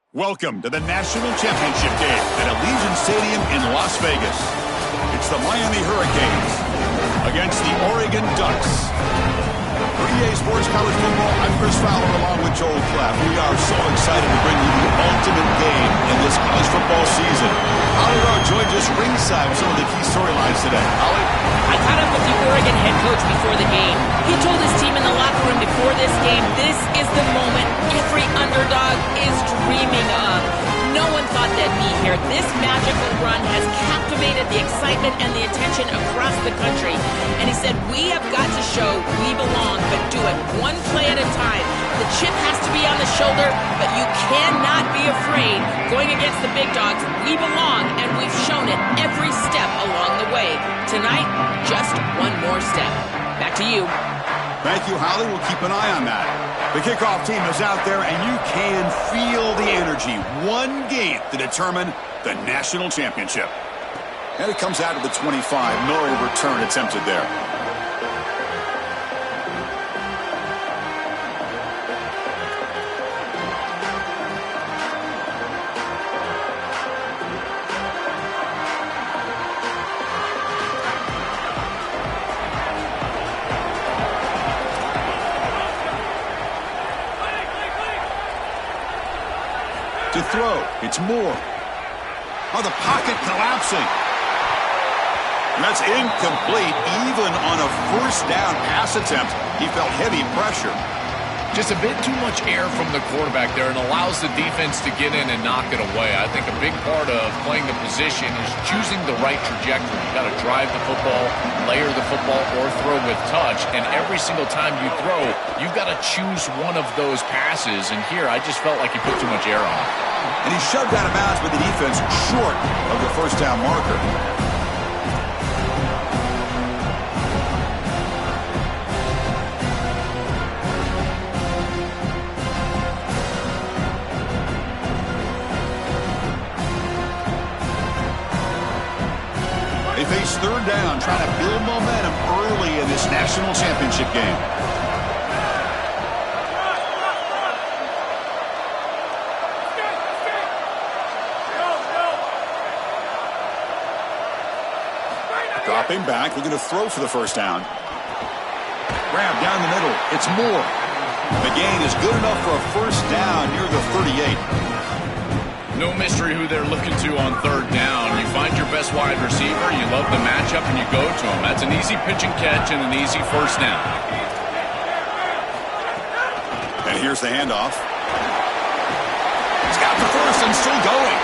Welcome to the National Championship game at Allegiant Stadium in Las Vegas. It's the Miami Hurricanes against the Oregon Ducks. For EA Sports College Football, I'm Chris Fowler along with Joel Clapp. We are so excited to bring you the ultimate game in this college football season. Holly Rowe joined us ringside with some of the key storylines today. Holly? I caught up with the Oregon head coach before the game. He told his team in the locker room before this game, this is the moment every underdog is dreaming of. No one thought they'd be here. This magical run has captivated the excitement and the attention across the country. And he said, we have got to show we belong, but do it one play at a time. The chip has to be on the shoulder, but you cannot be afraid. Going against the big dogs, we belong, and we've shown it every step along the way. Tonight, just one more step. Back to you. Thank you, Holly. We'll keep an eye on that. The kickoff team is out there, and you can feel the energy. One game to determine the national championship. And it comes out of the 25. No return attempted there. To throw, it's Moore. Oh, the pocket collapsing. And that's incomplete. Even on a first down pass attempt, he felt heavy pressure. Just a bit too much air from the quarterback there, and allows the defense to get in and knock it away. I think a big part of playing the position is choosing the right trajectory. You've got to drive the football, layer the football, or throw with touch. And every single time you throw, you've got to choose one of those passes. And here, I just felt like he put too much air on it. And he shoved out of bounds with the defense short of the first down marker. They face third down, trying to build momentum early in this national championship game. Dropping back, looking to throw for the first down. Grab down the middle. It's Moore. The gain is good enough for a first down near the 38. No mystery who they're looking to on third down. You find your best wide receiver, you love the matchup, and you go to him. That's an easy pitch and catch and an easy first down. And here's the handoff. He's got the first and still going.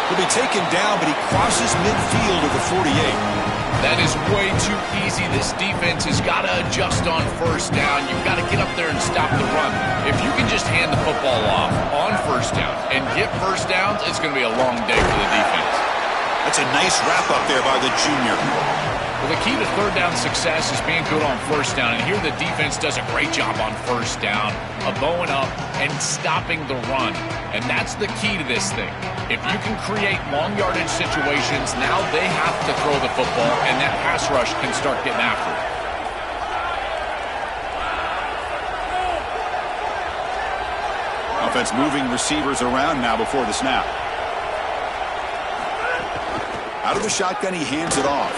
He'll be taken down, but he crosses midfield at the 48. That is way too easy. This defense has got to adjust on first down. You've got to get up there and stop the run. If you can just hand the football off on first down and get first downs, it's going to be a long day for the defense. That's a nice wrap up there by the junior. Well, the key to third down success is being good on first down. And here the defense does a great job on first down of going up and stopping the run. And that's the key to this thing. If you can create long yardage situations, now they have to throw the football, and that pass rush can start getting after it. Offense moving receivers around now before the snap. Out of the shotgun, he hands it off.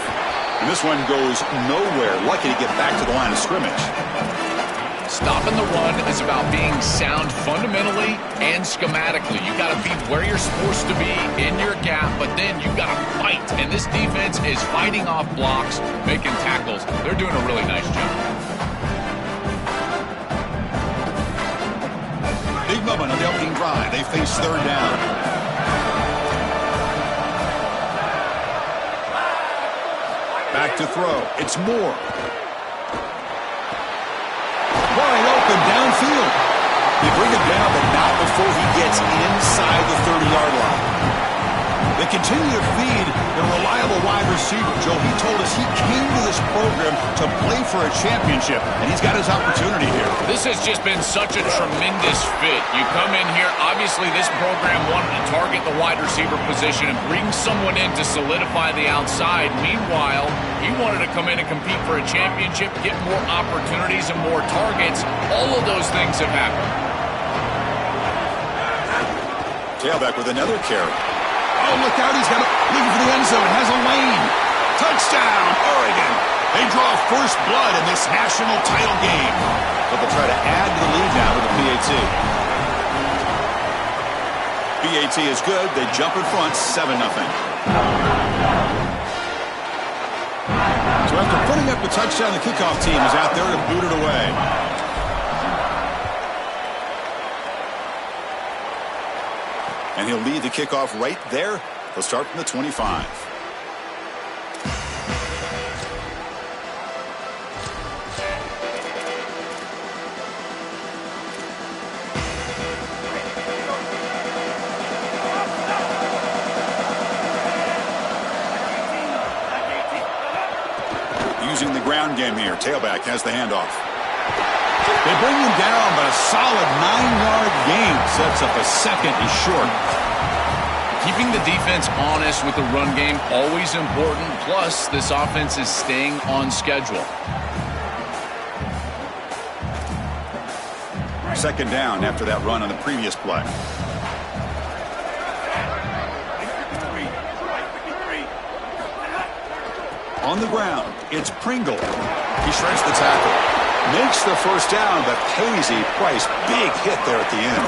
And this one goes nowhere. Lucky to get back to the line of scrimmage. Stopping the run is about being sound fundamentally and schematically. You got to be where you're supposed to be in your gap, but then you got to fight. And this defense is fighting off blocks, making tackles. They're doing a really nice job. Big moment on the opening drive. They face third down. Back to throw. It's Moore. Wide open downfield. They bring him down, but not before he gets inside the 30-yard line. They continue to feed their reliable wide receiver. Joe, he told us he came to this program to play for a championship, and he's got his opportunity here. This has just been such a tremendous fit. You come in here, obviously this program wanted to target the wide receiver position and bring someone in to solidify the outside. Meanwhile, he wanted to come in and compete for a championship, get more opportunities and more targets. All of those things have happened. Tailback with another carry. Oh, look out. He's got looking for the end zone. Has a lane. Touchdown, Oregon. They draw first blood in this national title game. But they'll try to add to the lead now with the PAT. PAT is good. They jump in front, 7-0. So after putting up the touchdown, the kickoff team is out there to boot it away. And he'll lead the kickoff right there. They'll start from the 25. Using the ground game here. Tailback has the handoff. They bring him down, but a solid 9-yard gain sets up a second and short. Keeping the defense honest with the run game, always important. Plus, this offense is staying on schedule. Second down after that run on the previous play. On the ground, it's Pringle. He shreds the tackle. Makes the first down, but pays a price. Big hit there at the end.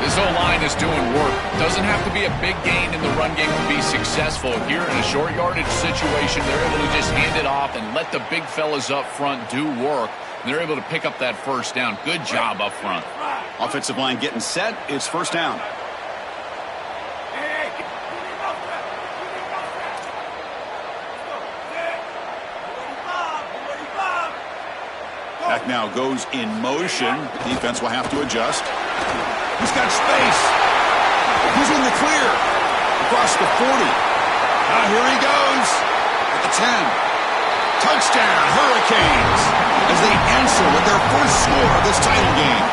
This O-line is doing work. Doesn't have to be a big gain in the run game to be successful. Here in a short yardage situation, they're able to just hand it off and let the big fellas up front do work. And they're able to pick up that first down. Good job up front. Offensive line getting set. It's first down. Back now goes in motion. Defense will have to adjust. He's got space. He's in the clear. Across the 40. Here he goes. At the 10. Touchdown, Hurricanes. As they answer with their first score of this title game.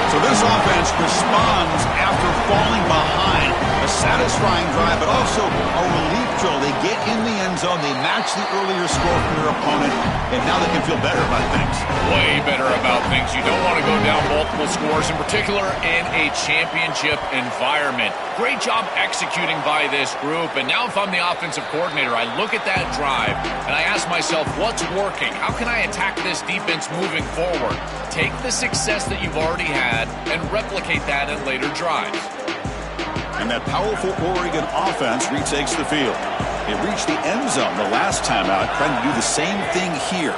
So this offense responds after falling behind. A satisfying drive, but also a relief drill. They get in the end zone. They match the earlier score from their opponent. And now they can feel better about things. Way better about things. You don't want to go down multiple scores, in particular in a championship environment. Great job executing by this group. And now if I'm the offensive coordinator, I look at that drive and I ask myself, what's working? How can I attack this defense moving forward? Take the success that you've already had and replicate that in later drives. And that powerful Oregon offense retakes the field. They reached the end zone the last time out, trying to do the same thing here.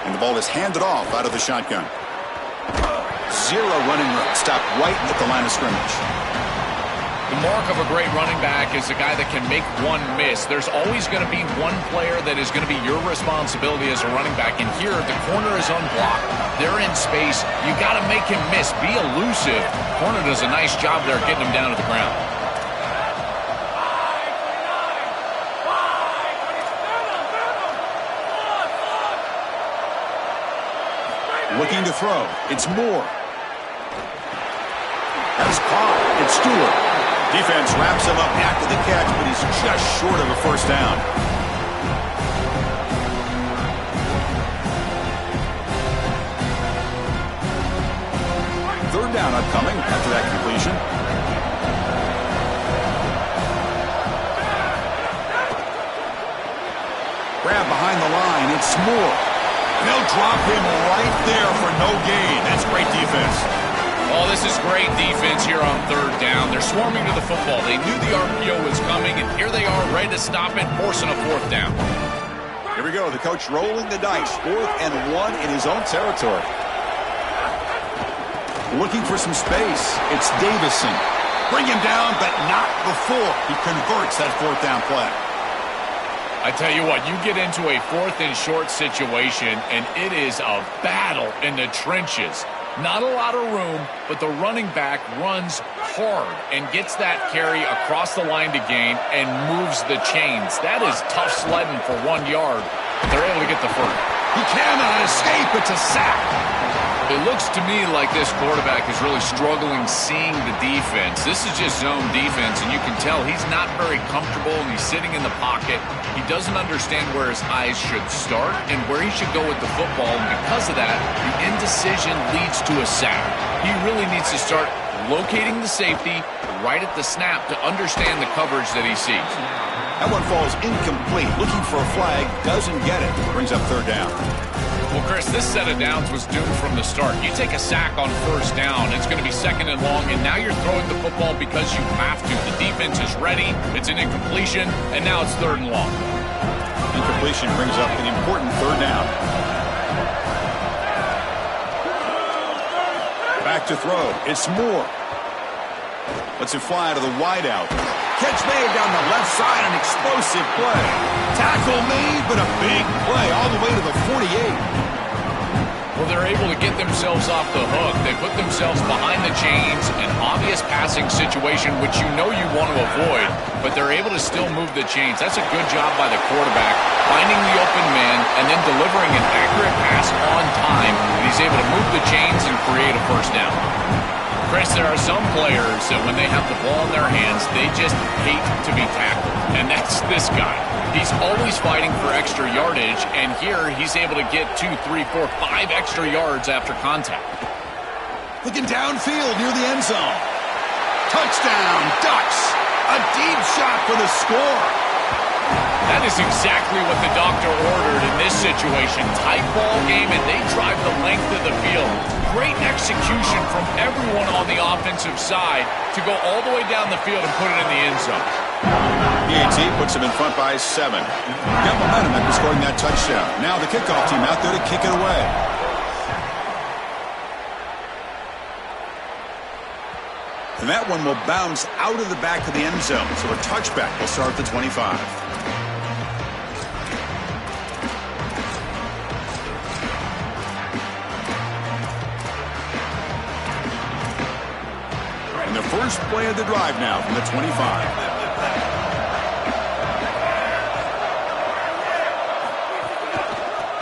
And the ball is handed off out of the shotgun. Zero running room. Stopped right at the line of scrimmage. The mark of a great running back is a guy that can make one miss. There's always going to be one player that is going to be your responsibility as a running back. And here, the corner is unblocked. They're in space. You got to make him miss. Be elusive. Corner does a nice job there getting him down to the ground. Looking to throw. It's Moore. That's caught. It's Stewart. Defense wraps him up after the catch, but he's just short of a first down. Third down upcoming after that completion. Grab behind the line. It's Moore. They'll drop him right there for no gain. That's great defense. Oh, this is great defense here on third down. They're swarming to the football. They knew the RPO was coming, and here they are ready to stop it, forcing a fourth down. Here we go. The coach rolling the dice. 4th and 1 in his own territory. Looking for some space. It's Davison. Bring him down, but not before he converts that 4th down play. I tell you what, you get into a 4th and short situation, and it is a battle in the trenches. Not a lot of room, but the running back runs hard and gets that carry across the line to gain and moves the chains. That is tough sledding for 1 yard. They're able to get the first. He cannot escape. It's a sack. It looks to me like this quarterback is really struggling seeing the defense. This is just zone defense, and you can tell he's not very comfortable, and he's sitting in the pocket. He doesn't understand where his eyes should start and where he should go with the football, and because of that, the indecision leads to a sack. He really needs to start locating the safety right at the snap to understand the coverage that he sees. That one falls incomplete. Looking for a flag, doesn't get it. Brings up third down. Well, Chris, this set of downs was doomed from the start. You take a sack on first down, it's going to be second and long, and now you're throwing the football because you have to. The defense is ready, it's an incompletion, and now it's third and long. Incompletion brings up an important third down. Back to throw. It's Moore. Lets it fly to the wideout. Catch made down the left side, an explosive play. Tackle made, but a big play all the way to the 48. Well, they're able to get themselves off the hook. They put themselves behind the chains, an obvious passing situation, which you know you want to avoid, but they're able to still move the chains. That's a good job by the quarterback, finding the open man, and then delivering an accurate pass on time. And he's able to move the chains and create a first down. Chris, there are some players that when they have the ball in their hands, they just hate to be tackled. And that's this guy. He's always fighting for extra yardage, and here he's able to get 2, 3, 4, 5 extra yards after contact. Looking downfield near the end zone. Touchdown, Ducks. A deep shot for the score. That is exactly what the doctor ordered in this situation. Tight ball game, and they drive the length of the field. Great execution from everyone on the offensive side to go all the way down the field and put it in the end zone. PAT puts him in front by 7. Got momentum after scoring that touchdown. Now the kickoff team out there to kick it away. And that one will bounce out of the back of the end zone. So a touchback will start at the 25. And the first play of the drive now from the 25.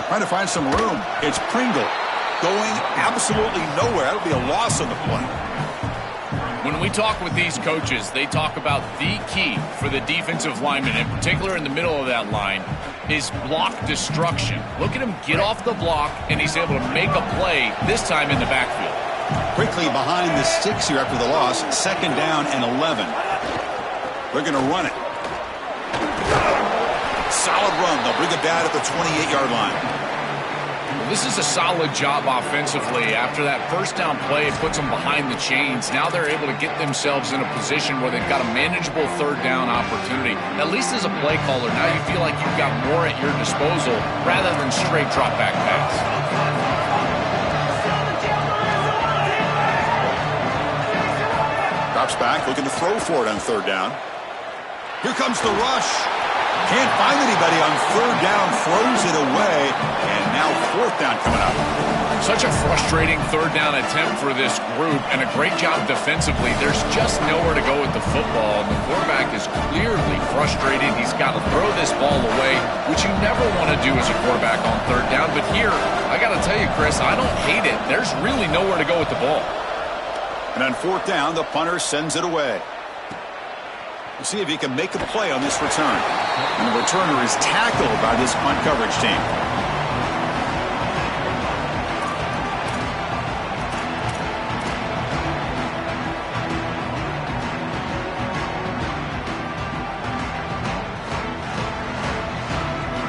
Trying to find some room. It's Pringle going absolutely nowhere. That'll be a loss on the play. When we talk with these coaches, they talk about the key for the defensive lineman, in particular in the middle of that line, is block destruction. Look at him get off the block, and he's able to make a play, this time in the backfield. Quickly behind the sticks here after the loss. Second down and 11. They're going to run it. Solid run. They'll bring it down at the 28-yard line. Well, this is a solid job offensively. After that first down play, it puts them behind the chains. Now they're able to get themselves in a position where they've got a manageable third down opportunity. At least as a play caller, now you feel like you've got more at your disposal rather than straight drop back pass. Drops back, looking to throw for it on third down. Here comes the rush. Can't find anybody on third down, throws it away, and now fourth down coming up. Such a frustrating third down attempt for this group, and a great job defensively. There's just nowhere to go with the football. The quarterback is clearly frustrated. He's got to throw this ball away, which you never want to do as a quarterback on third down. But here, I got to tell you, Chris, I don't hate it. There's really nowhere to go with the ball. And on fourth down, the punter sends it away. We'll see if he can make a play on this return. And the returner is tackled by this punt coverage team.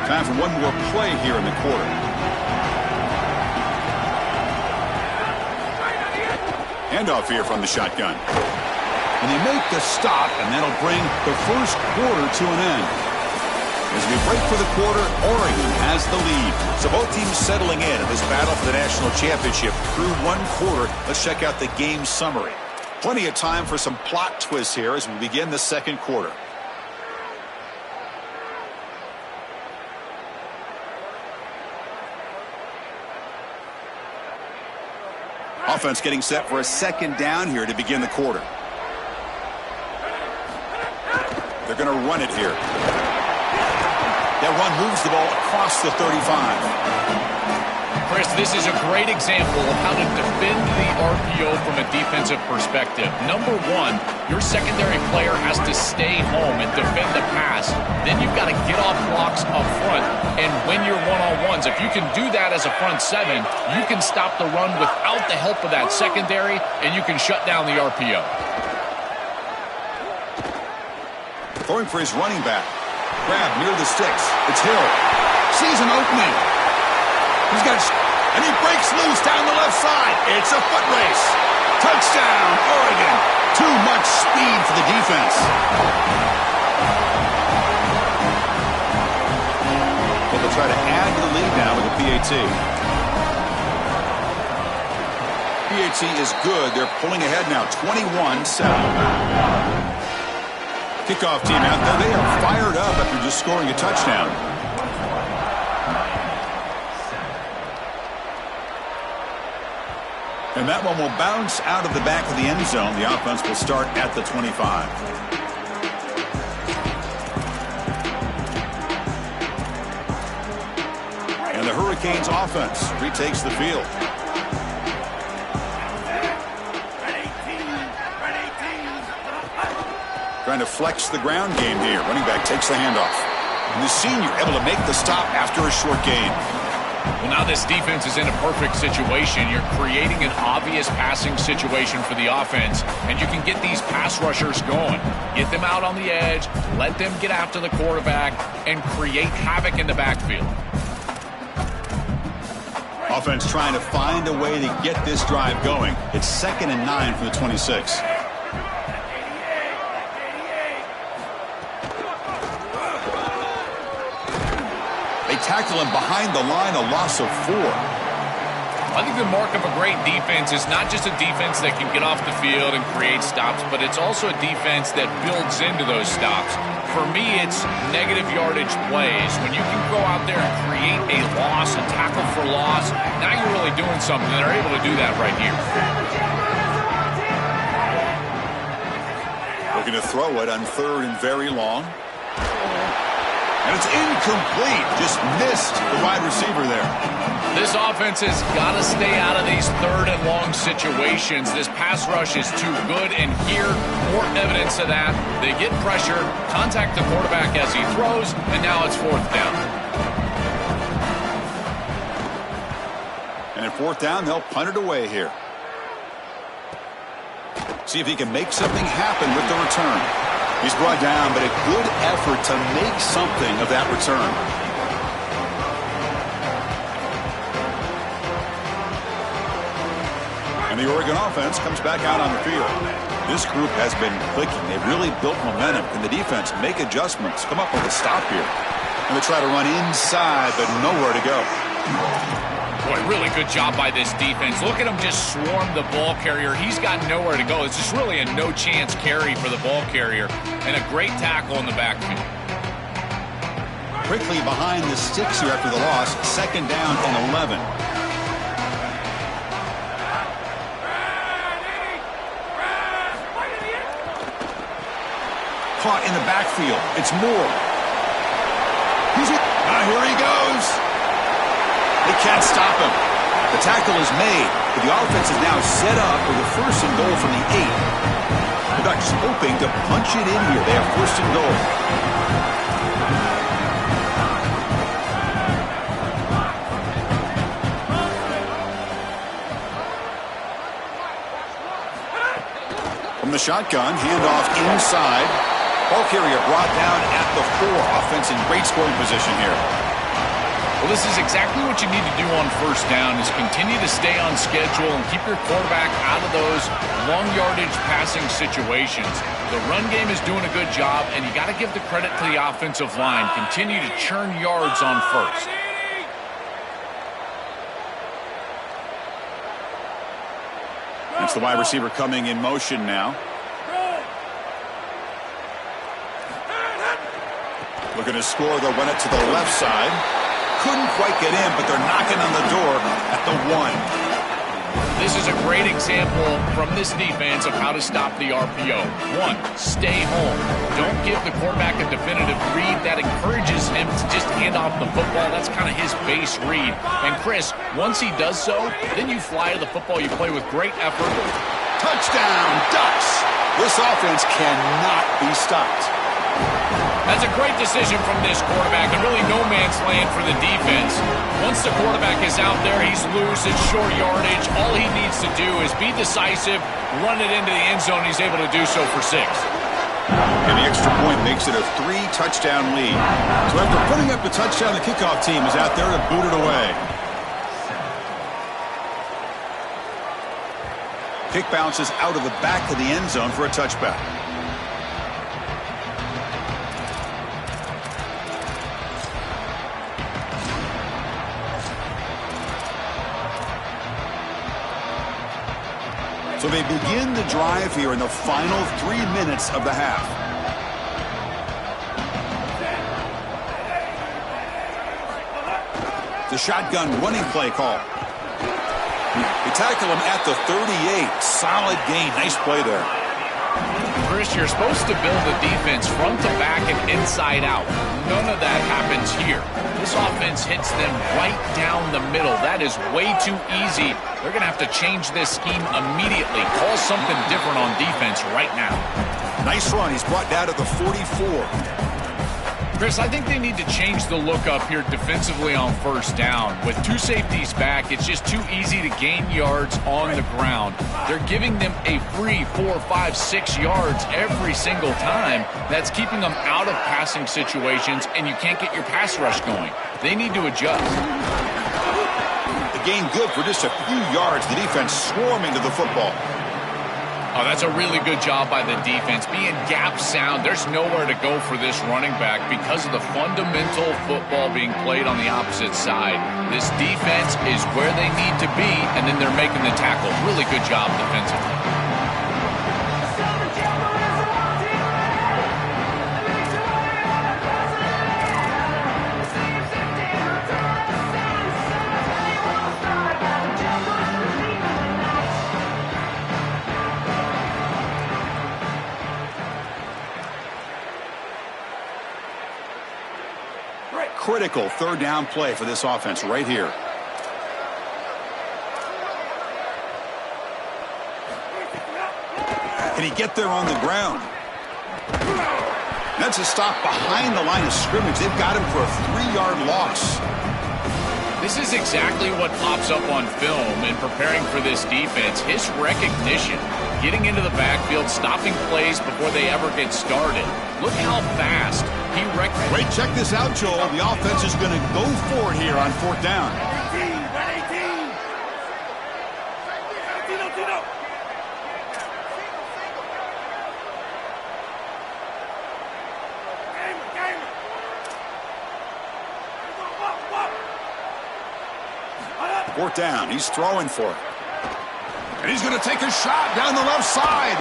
Time for one more play here in the quarter. Handoff here from the shotgun. And they make the stop, and that'll bring the first quarter to an end. As we break for the quarter, Oregon has the lead. So both teams settling in this battle for the national championship through one quarter. Let's check out the game summary. Plenty of time for some plot twists here as we begin the second quarter. Offense getting set for a second down here to begin the quarter. They're going to run it here. That run moves the ball across the 35. Chris, this is a great example of how to defend the RPO from a defensive perspective. Number one, your secondary player has to stay home and defend the pass. Then you've got to get off blocks up front and win your one-on-ones. If you can do that as a front seven, you can stop the run without the help of that secondary, and you can shut down the RPO. Throwing for his running back. Grab near the sticks. It's Hill. Sees an opening. He's got, and he breaks loose down the left side. It's a foot race. Touchdown, Oregon. Too much speed for the defense. Well, they'll try to add to the lead now with a PAT. PAT is good. They're pulling ahead now, 21-7. Kickoff team out there. They are fired up after just scoring a touchdown. And that one will bounce out of the back of the end zone. The offense will start at the 25. And the Hurricanes offense retakes the field. Trying to flex the ground game here. Running back takes the handoff. And the senior able to make the stop after a short gain. Well, now this defense is in a perfect situation. You're creating an obvious passing situation for the offense, and you can get these pass rushers going. Get them out on the edge, let them get after the quarterback, and create havoc in the backfield. Offense trying to find a way to get this drive going. It's 2nd and 9 from the 26. Tackle him behind the line, a loss of 4. I think the mark of a great defense is not just a defense that can get off the field and create stops, but it's also a defense that builds into those stops. For me, it's negative yardage plays. When you can go out there and create a loss, a tackle for loss, now you're really doing something. They're able to do that right here. Looking to throw it on 3rd and very long. And it's incomplete. Just missed the wide receiver there. This offense has got to stay out of these 3rd and long situations. This pass rush is too good, and here, more evidence of that. They get pressure, contact the quarterback as he throws, and now it's 4th down. And at 4th down, they'll punt it away here. See if he can make something happen with the return. He's brought down, but a good effort to make something of that return. And the Oregon offense comes back out on the field. This group has been clicking. They've really built momentum. Can the defense make adjustments, come up with a stop here? And they try to run inside, but nowhere to go. Boy, really good job by this defense. Look at him just swarm the ball carrier. He's got nowhere to go. It's just really a no-chance carry for the ball carrier. And a great tackle in the backfield. Quickly behind the sticks here after the loss. 2nd down and 11. Caught in the backfield. It's Moore. Here he goes. They can't stop him. The tackle is made, but the offense is now set up with a 1st and goal from the 8. The Ducks hoping to punch it in here. They have 1st and goal. From the shotgun, handoff inside. Ball carrier brought down at the 4. Offense in great scoring position here. Well, this is exactly what you need to do on 1st down is continue to stay on schedule and keep your quarterback out of those long yardage passing situations. The run game is doing a good job, and you got to give the credit to the offensive line. Continue to churn yards on 1st. It's the wide receiver coming in motion now. Looking to score, they'll run it to the left side. Couldn't quite get in, but they're knocking on the door at the 1. This is a great example from this defense of how to stop the RPO. 1, stay home. Don't give the quarterback a definitive read. That encourages him to just hand off the football. That's kind of his base read. And Chris, once he does so, then you fly to the football. You play with great effort. Touchdown, Ducks! This offense cannot be stopped. That's a great decision from this quarterback, and really no man's land for the defense. Once the quarterback is out there, he's loose, it's short yardage. All he needs to do is be decisive, run it into the end zone. He's able to do so for 6. And the extra point makes it a 3-touchdown lead. So after putting up the touchdown, the kickoff team is out there to boot it away. Kick bounces out of the back of the end zone for a touchback. So they begin the drive here in the final 3 minutes of the half. The shotgun running play call. They tackle him at the 38. Solid gain. Nice play there. Chris, you're supposed to build a defense front to back and inside out. None of that happens here. This offense hits them right down the middle. That is way too easy. They're going to have to change this scheme immediately. Call something different on defense right now. Nice run. He's brought down to the 44. Chris, I think they need to change the look up here defensively on first down. With 2 safeties back, it's just too easy to gain yards on the ground. They're giving them a free 4, 5, 6 yards every single time. That's keeping them out of passing situations, and you can't get your pass rush going. They need to adjust. The gain good for just a few yards. The defense swarming to the football. Oh, that's a really good job by the defense. Being gap sound, there's nowhere to go for this running back because of the fundamental football being played on the opposite side. This defense is where they need to be, and then they're making the tackle. Really good job defensively. Critical third down play for this offense right here. Can he get there on the ground? That's a stop behind the line of scrimmage. They've got him for a 3-yard loss. This is exactly what pops up on film in preparing for this defense. His recognition, getting into the backfield, stopping plays before they ever get started. Look how fast he recognizes. Wait, check this out, Joel. The offense is going to go for it here on 4th down. Fourth down. He's throwing for it. And he's going to take a shot down the left side.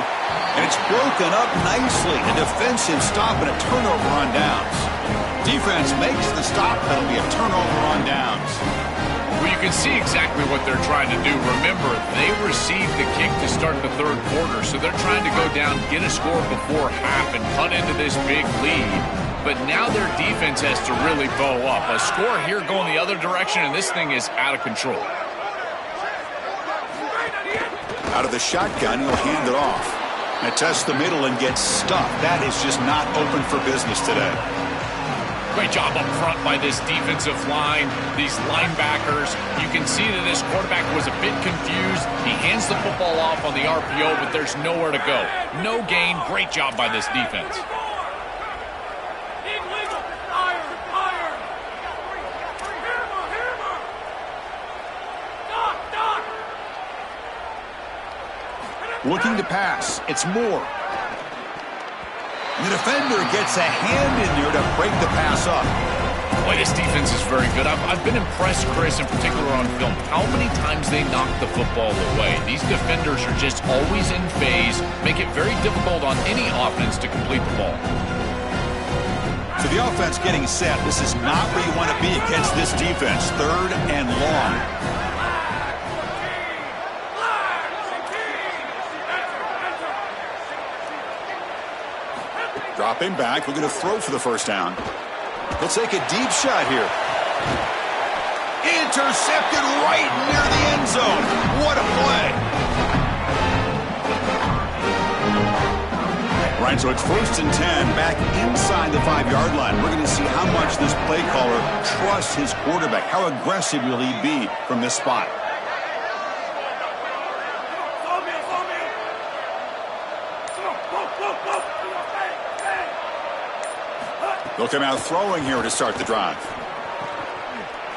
And it's broken up nicely. A defensive stop and a turnover on downs. Defense makes the stop. That'll be a turnover on downs. Well, you can see exactly what they're trying to do. Remember, they received the kick to start the 3rd quarter, so they're trying to go down, get a score before half, and cut into this big lead. But now their defense has to really bow up. A score here going the other direction, and this thing is out of control. Out of the shotgun, he'll hand it off. And tests the middle and gets stuffed. That is just not open for business today. Great job up front by this defensive line, these linebackers. You can see that this quarterback was a bit confused. He hands the football off on the RPO, but there's nowhere to go. No gain. Great job by this defense. Looking to pass. It's Moore. The defender gets a hand in there to break the pass up. Boy, this defense is very good. I've been impressed, Chris, in particular on film, how many times they knock the football away. These defenders are just always in phase, make it very difficult on any offense to complete the ball. So the offense getting set. This is not where you want to be against this defense. 3rd and long. Dropping back, looking to throw for the first down. He'll take a deep shot here. Intercepted right near the end zone. What a play. Right, so it's 1st and 10, back inside the 5-yard line. We're going to see how much this play caller trusts his quarterback. How aggressive will he be from this spot? They'll come out throwing here to start the drive.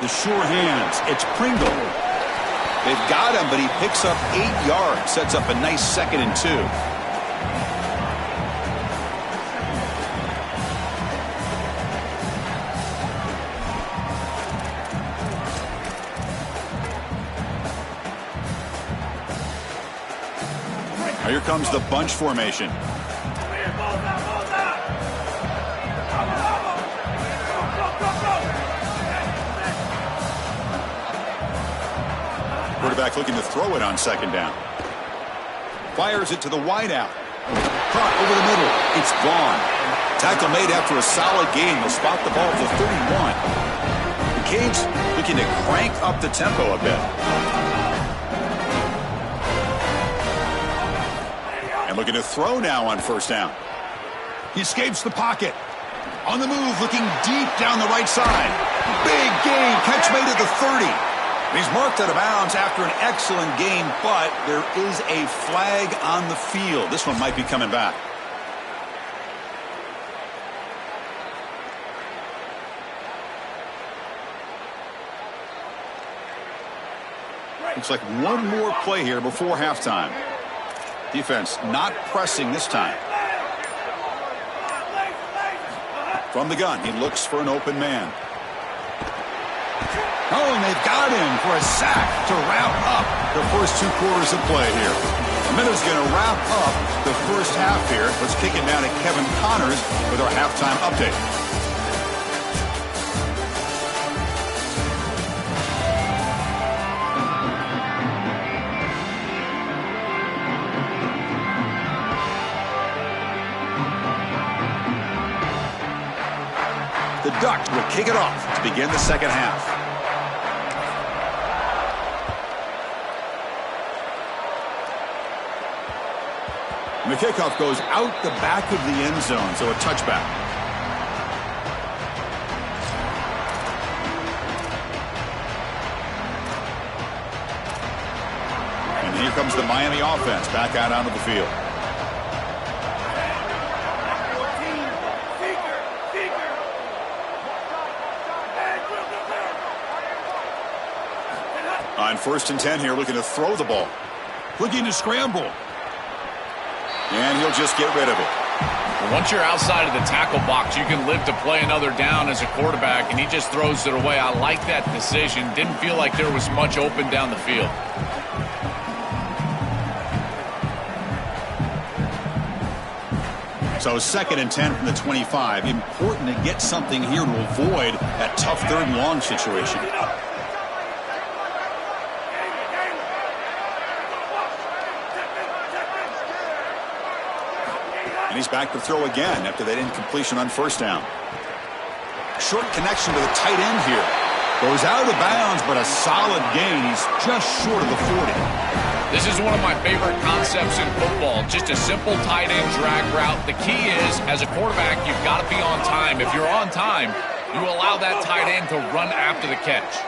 The sure hands. It's Pringle. They've got him, but he picks up 8 yards. Sets up a nice 2nd and 2. Now here comes the bunch formation. Quarterback looking to throw it on 2nd down. Fires it to the wideout. Caught over the middle. It's gone. Tackle made after a solid gain. They'll spot the ball at the 31. The Canes looking to crank up the tempo a bit. And looking to throw now on 1st down. He escapes the pocket. On the move, looking deep down the right side. Big gain. Catch made at the 30. He's marked out of bounds after an excellent game, but there is a flag on the field. This one might be coming back. Looks like one more play here before halftime. Defense not pressing this time. From the gun, he looks for an open man. Oh, and they've got him for a sack to wrap up the first 2 quarters of play here. A minute's going to wrap up the first half here. Let's kick it down to Kevin Connors with our halftime update. The Ducks will kick it off to begin the second half. And the kickoff goes out the back of the end zone, so a touchback. And here comes the Miami offense back out onto the field. On 1st and 10 here, looking to throw the ball. Looking to scramble. And he'll just get rid of it. Well, once you're outside of the tackle box, you can live to play another down as a quarterback, and he just throws it away. I like that decision. Didn't feel like there was much open down the field. So 2nd and 10 from the 25. Important to get something here to avoid that tough 3rd and long situation. And he's back to throw again after that incompletion on 1st down. Short connection to the tight end here. Goes out of bounds, but a solid gain. He's just short of the 40. This is one of my favorite concepts in football. Just a simple tight end drag route. The key is, as a quarterback, you've got to be on time. If you're on time, you allow that tight end to run after the catch.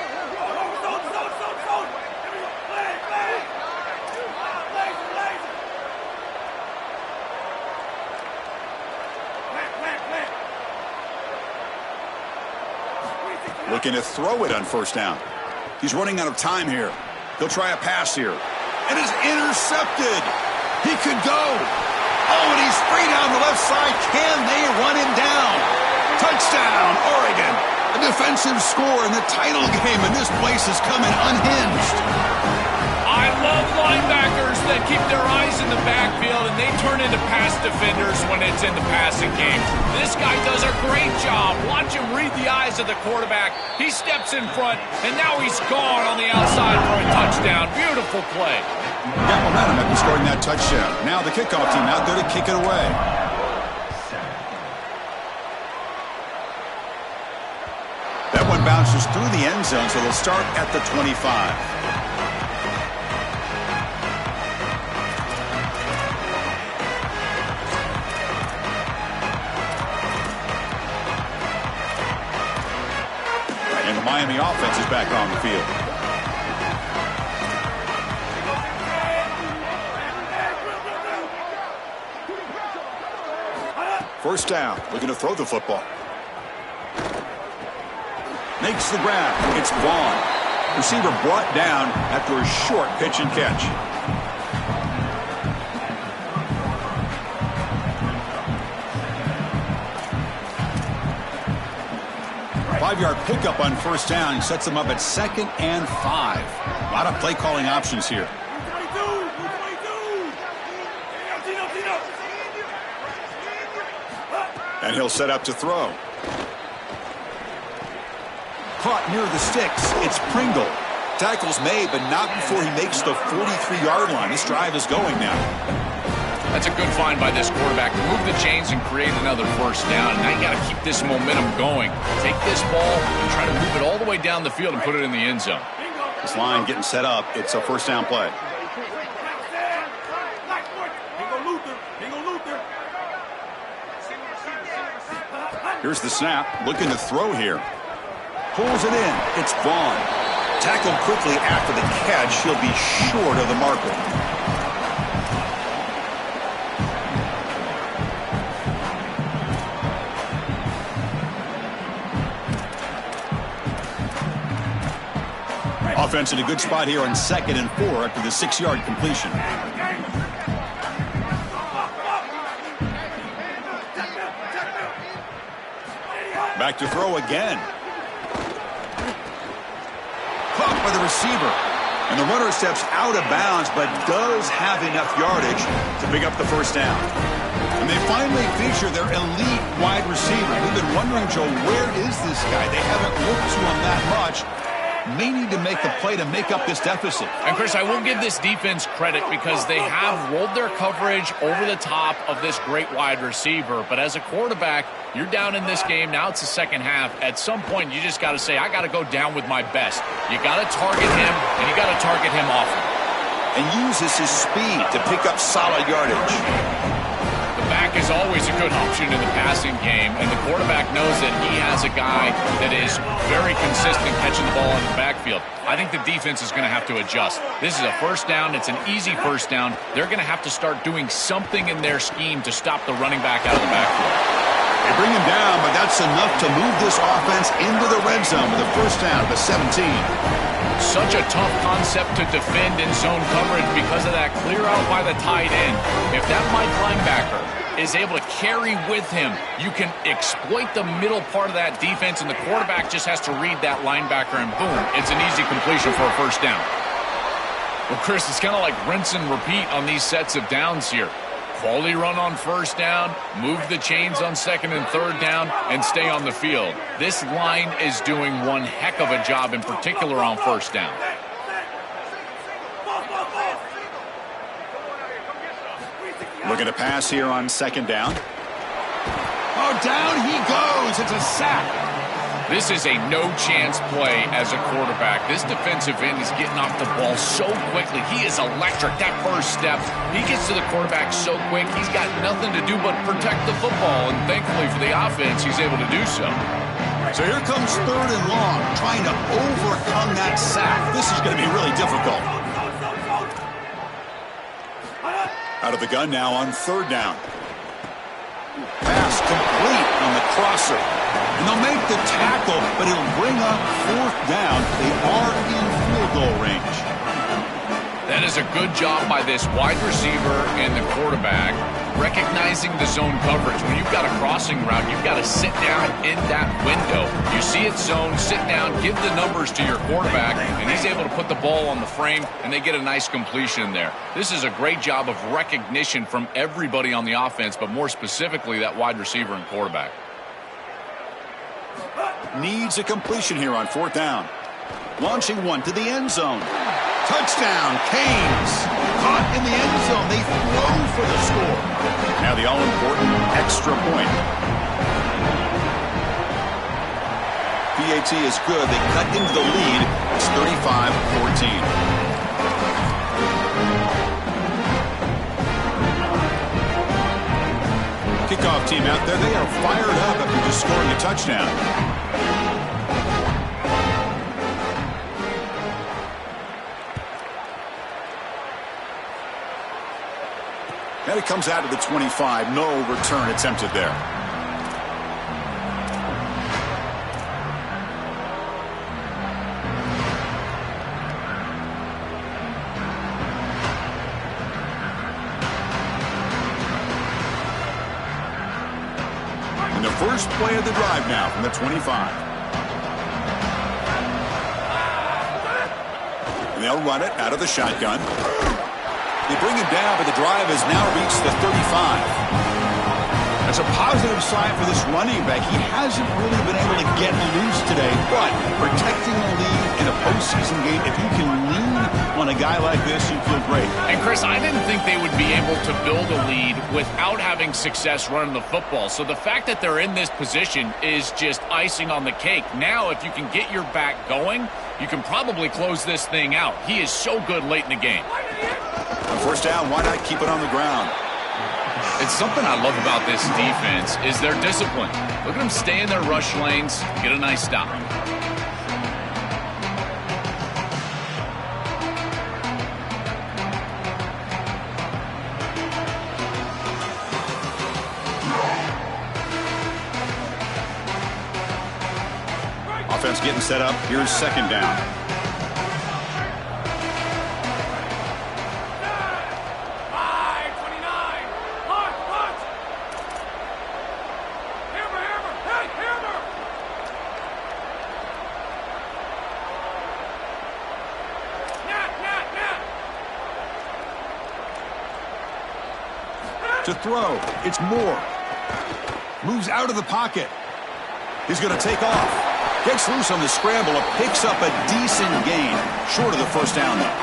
Looking to throw it on 1st down. He's running out of time here. He'll try a pass here. And is intercepted. He could go. Oh, and he's free down the left side. Can they run him down? Touchdown, Oregon. A defensive score in the title game, and this place is coming unhinged. I love linebackers that keep their eyes in the backfield, and they turn into pass defenders when it's in the passing game. This guy does a great job. Watch him read the eyes of the quarterback. He steps in front, and now he's gone on the outside for a touchdown. Beautiful play. Got momentum after scoring that touchdown. Now the kickoff team out there to kick it away. bounces through the end zone, so they'll start at the 25. And the Miami offense is back on the field. First down, looking to throw the football. Makes the grab. It's Vaughn. Receiver brought down after a short pitch and catch. Five-yard pickup on first down sets them up at 2nd and 5. A lot of play calling options here. And he'll set up to throw. Caught near the sticks. It's Pringle. Tackle's made, but not before he makes the 43-yard line. This drive is going now. That's a good find by this quarterback to move the chains and create another first down. Now you got to keep this momentum going. Take this ball and try to move it all the way down the field and put it in the end zone. This line getting set up. It's a first down play. Here's the snap. Looking to throw here. Pulls it in. It's Vaughn. Tackled quickly after the catch. He'll be short of the marker. Offense in a good spot here on 2nd and 4 after the 6-yard completion. Back to throw again. Caught by the receiver. And the runner steps out of bounds, but does have enough yardage to pick up the first down. And they finally feature their elite wide receiver. We've been wondering, Joe, where is this guy? They haven't looked to him that much. May need to make the play to make up this deficit. And, Chris, I will give this defense credit because they have rolled their coverage over the top of this great wide receiver. But as a quarterback, you're down in this game. Now it's the second half. At some point, you just got to say, I got to go down with my best. You got to target him, and you got to target him often. And uses his speed to pick up solid yardage. The back is always a good option in the passing game, and the quarterback knows that he has a guy that is very consistent catching the ball in the backfield. I think the defense is going to have to adjust. This is a first down. It's an easy first down. They're going to have to start doing something in their scheme to stop the running back out of the backfield. They bring him down, but that's enough to move this offense into the red zone with a first down at the 17. Such a tough concept to defend in zone coverage because of that clear out by the tight end. If that Mike linebacker is able to carry with him, you can exploit the middle part of that defense, and the quarterback just has to read that linebacker, and boom, it's an easy completion for a first down. Well, Chris, it's kind of like rinse and repeat on these sets of downs here. Quality run on first down, move the chains on 2nd and 3rd down, and stay on the field. This line is doing one heck of a job, in particular on first down. Looking to pass here on 2nd down. Oh, down he goes. It's a sack. This is a no-chance play as a quarterback. This defensive end is getting off the ball so quickly. He is electric. That first step, he gets to the quarterback so quick, he's got nothing to do but protect the football. And thankfully for the offense, he's able to do so. So here comes 3rd and long, trying to overcome that sack. This is going to be really difficult. Out of the gun now on 3rd down. Pass complete on the crosser. And they'll make the tackle, but it'll bring up 4th down. They are in field goal range. That is a good job by this wide receiver and the quarterback recognizing the zone coverage. When you've got a crossing route, you've got to sit down in that window. You see it zone, sit down, give the numbers to your quarterback, and he's able to put the ball on the frame, and they get a nice completion there. This is a great job of recognition from everybody on the offense, but more specifically that wide receiver and quarterback. Needs a completion here on 4th down. Launching one to the end zone. Touchdown, Canes. Caught in the end zone. They throw for the score. Now the all-important extra point. The PAT is good. They cut into the lead. It's 35-14. Kickoff team out there. They are fired up after just scoring a touchdown. And it comes out to the 25. No return attempted there. And the first play of the drive now from the 25. And they'll run it out of the shotgun. They bring him down, but the drive has now reached the 35. That's a positive sign for this running back. He hasn't really been able to get loose today, but protecting the lead in a postseason game, if you can lean on a guy like this, you feel great. And Chris, I didn't think they would be able to build a lead without having success running the football. So the fact that they're in this position is just icing on the cake. Now, if you can get your back going, you can probably close this thing out. He is so good late in the game. On first down, why not keep it on the ground? It's something I love about this defense is their discipline. Look at them stay in their rush lanes, get a nice stop. Offense getting set up. Here's second down. To throw, it's Moore. Moves out of the pocket. He's going to take off. Gets loose on the scramble. Picks up a decent gain. Short of the first down, though.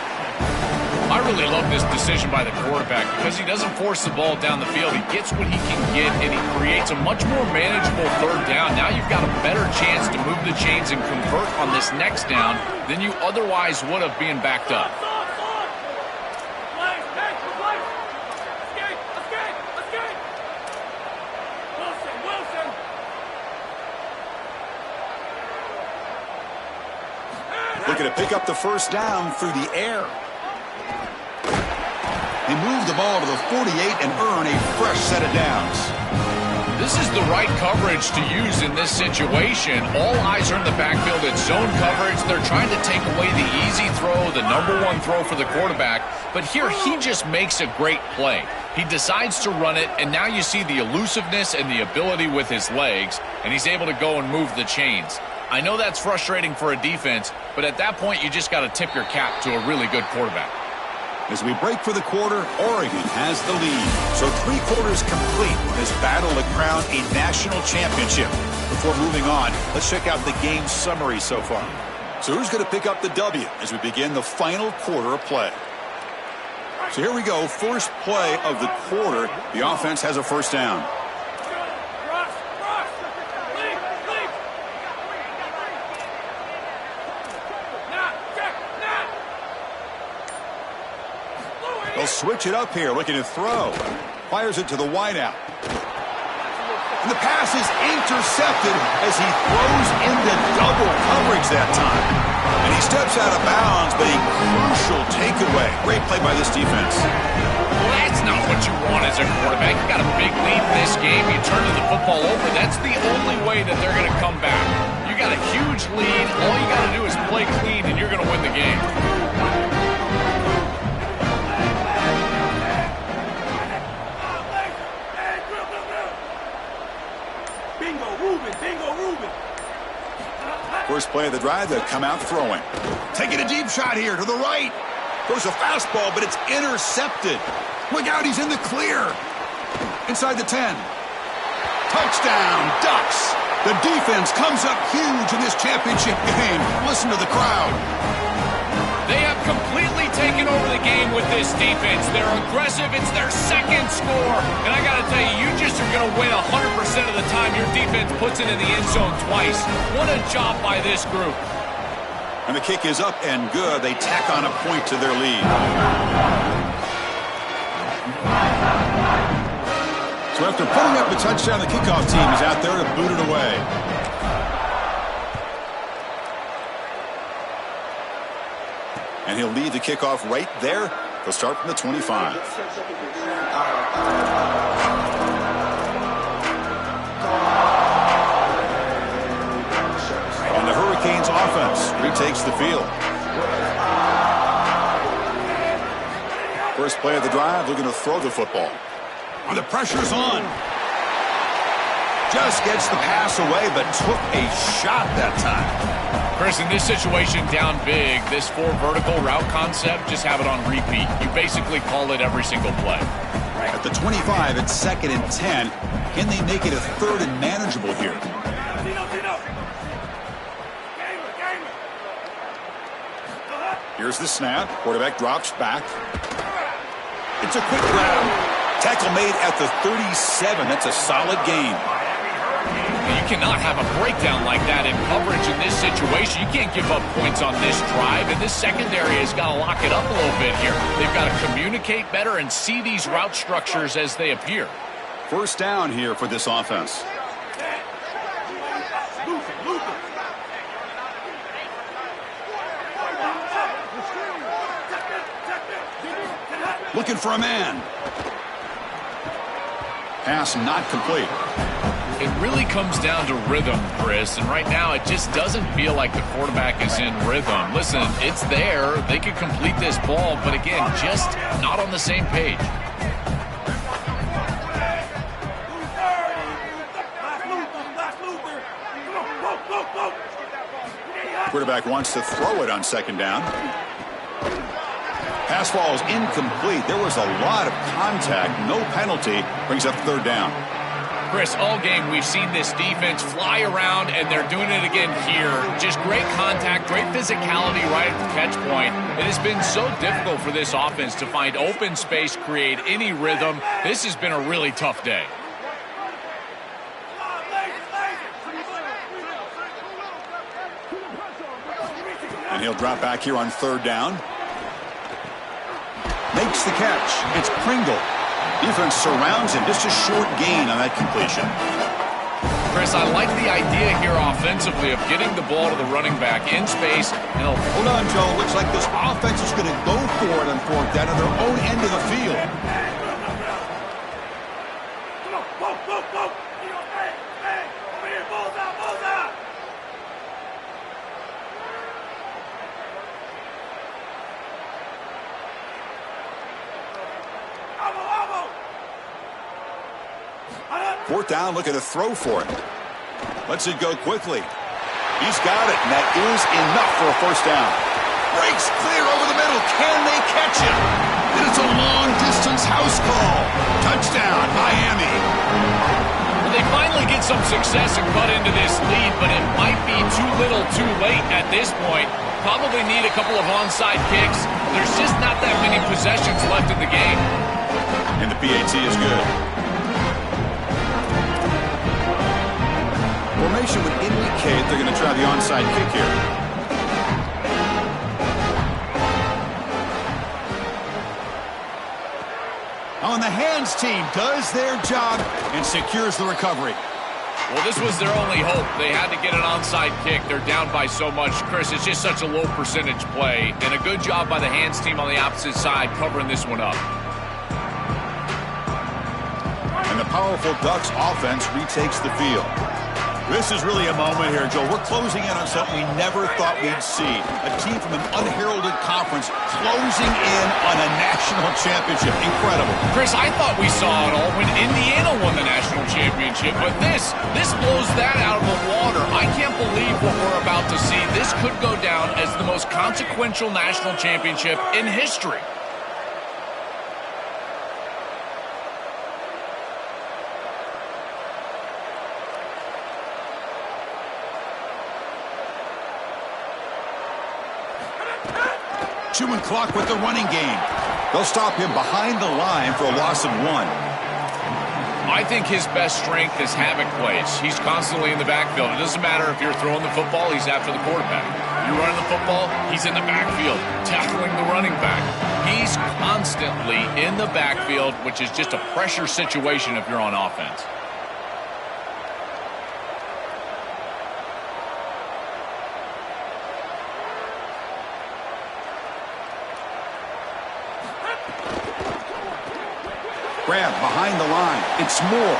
I really love this decision by the quarterback because he doesn't force the ball down the field. He gets what he can get, and he creates a much more manageable third down. Now you've got a better chance to move the chains and convert on this next down than you otherwise would have being backed up. Looking to pick up the first down through the air. They move the ball to the 48 and earn a fresh set of downs. This is the right coverage to use in this situation. All eyes are in the backfield. It's zone coverage. They're trying to take away the easy throw, the number one throw for the quarterback. But here he just makes a great play. He decides to run it, and now you see the elusiveness and the ability with his legs, and he's able to go and move the chains. I know that's frustrating for a defense, but at that point, you just got to tip your cap to a really good quarterback. As we break for the quarter, Oregon has the lead. So 3 quarters complete in this battle to crown a national championship. Before moving on, let's check out the game summary so far. So who's going to pick up the W as we begin the final quarter of play? So here we go, first play of the quarter. The offense has a first down. They'll switch it up here, looking to throw. Fires it to the wideout. And the pass is intercepted as he throws into double coverage that time. And he steps out of bounds, but a crucial takeaway. Great play by this defense. Well, that's not what you want as a quarterback. You got a big lead in this game. You turn the football over. That's the only way that they're going to come back. You got a huge lead. All you got to do is play clean, and you're going to win the game. First play of the drive, they'll come out throwing. Taking a deep shot here to the right. Throws a fastball, but it's intercepted. Look out, he's in the clear. Inside the 10. Touchdown, Ducks. The defense comes up huge in this championship game. Listen to the crowd. They have completely taken over the game with this defense. They're aggressive. It's their second score. And I got to tell you, you just are going to win 100% of the time your defense puts it in the end zone twice. What a job by this group. And the kick is up and good. They tack on a point to their lead. So after putting up a touchdown, the kickoff team is out there to boot it away. And he'll lead the kickoff right there. They'll start from the 25. And the Hurricanes offense retakes the field. First play of the drive, looking to throw the football. And the pressure's on. Just gets the pass away, but took a shot that time. Chris, in this situation, down big, this 4 vertical route concept, just have it on repeat. You basically call it every single play. At the 25, it's 2nd and 10. Can they make it a 3rd and manageable here? Here's the snap. Quarterback drops back. It's a quick grab. Tackle made at the 37. That's a solid gain. You cannot have a breakdown like that in coverage in this situation. You can't give up points on this drive, and this secondary has got to lock it up a little bit here. They've got to communicate better and see these route structures as they appear. First down here for this offense. Looking for a man. Pass not complete. It really comes down to rhythm, Chris, and right now it just doesn't feel like the quarterback is in rhythm. Listen, it's there. They could complete this ball, but again, just not on the same page. Quarterback wants to throw it on 2nd down. Pass ball is incomplete. There was a lot of contact. No penalty. Brings up 3rd down. Chris, all game we've seen this defense fly around, and they're doing it again here. Just great contact, great physicality right at the catch point. It has been so difficult for this offense to find open space, create any rhythm. This has been a really tough day. And he'll drop back here on 3rd down. Makes the catch. It's Pringle. Defense surrounds him. Just a short gain on that completion. Chris, I like the idea here offensively of getting the ball to the running back in space. And hold on, Joe. Looks like this offense is going to go for it on 4th down on their own end of the field. Fourth down, looking to throw for it. Lets it go quickly. He's got it, and that is enough for a 1st down. Breaks clear over the middle. Can they catch him? And it's a long-distance house call. Touchdown, Miami. Well, they finally get some success and cut into this lead, but it might be too little too late at this point. Probably need a couple of onside kicks. There's just not that many possessions left in the game. And the PAT is good. Formation would indicate they're going to try the onside kick here. On the hands team does their job and secures the recovery. Well, this was their only hope. They had to get an onside kick. They're down by so much. Chris, it's just such a low percentage play. And a good job by the hands team on the opposite side covering this one up. And the powerful Ducks offense retakes the field. This is really a moment here, Joe. We're closing in on something we never thought we'd see. A team from an unheralded conference closing in on a national championship. Incredible. Chris, I thought we saw it all when Indiana won the national championship, but this blows that out of the water. I can't believe what we're about to see. This could go down as the most consequential national championship in history. chewing clock with the running game. They'll stop him behind the line for a loss of 1. I think his best strength is havoc plays. He's constantly in the backfield. It doesn't matter if you're throwing the football, he's after the quarterback. You're running the football, he's in the backfield, tackling the running back. He's constantly in the backfield, which is just a pressure situation if you're on offense. Grab behind the line. It's Moore.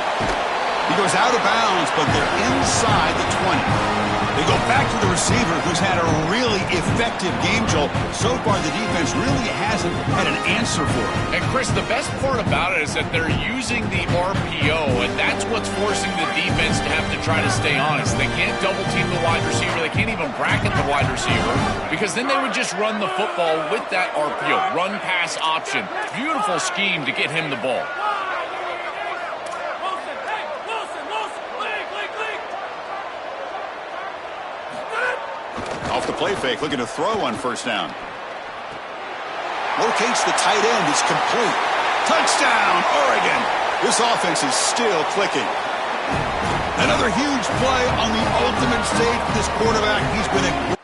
He goes out of bounds, but they're inside the 20. They go back to the receiver, who's had a really effective game, Joel. So far, the defense really hasn't had an answer for it. And, Chris, the best part about it is that they're using the RPO, and that's what's forcing the defense to have to try to stay honest. They can't double-team the wide receiver. They can't even bracket the wide receiver, because then they would just run the football with that RPO, run-pass option. Beautiful scheme to get him the ball. Off the play fake, looking to throw on first down. Locates the tight end. It's complete. Touchdown, Oregon. This offense is still clicking. Another huge play on the ultimate stage for this quarterback. He's been a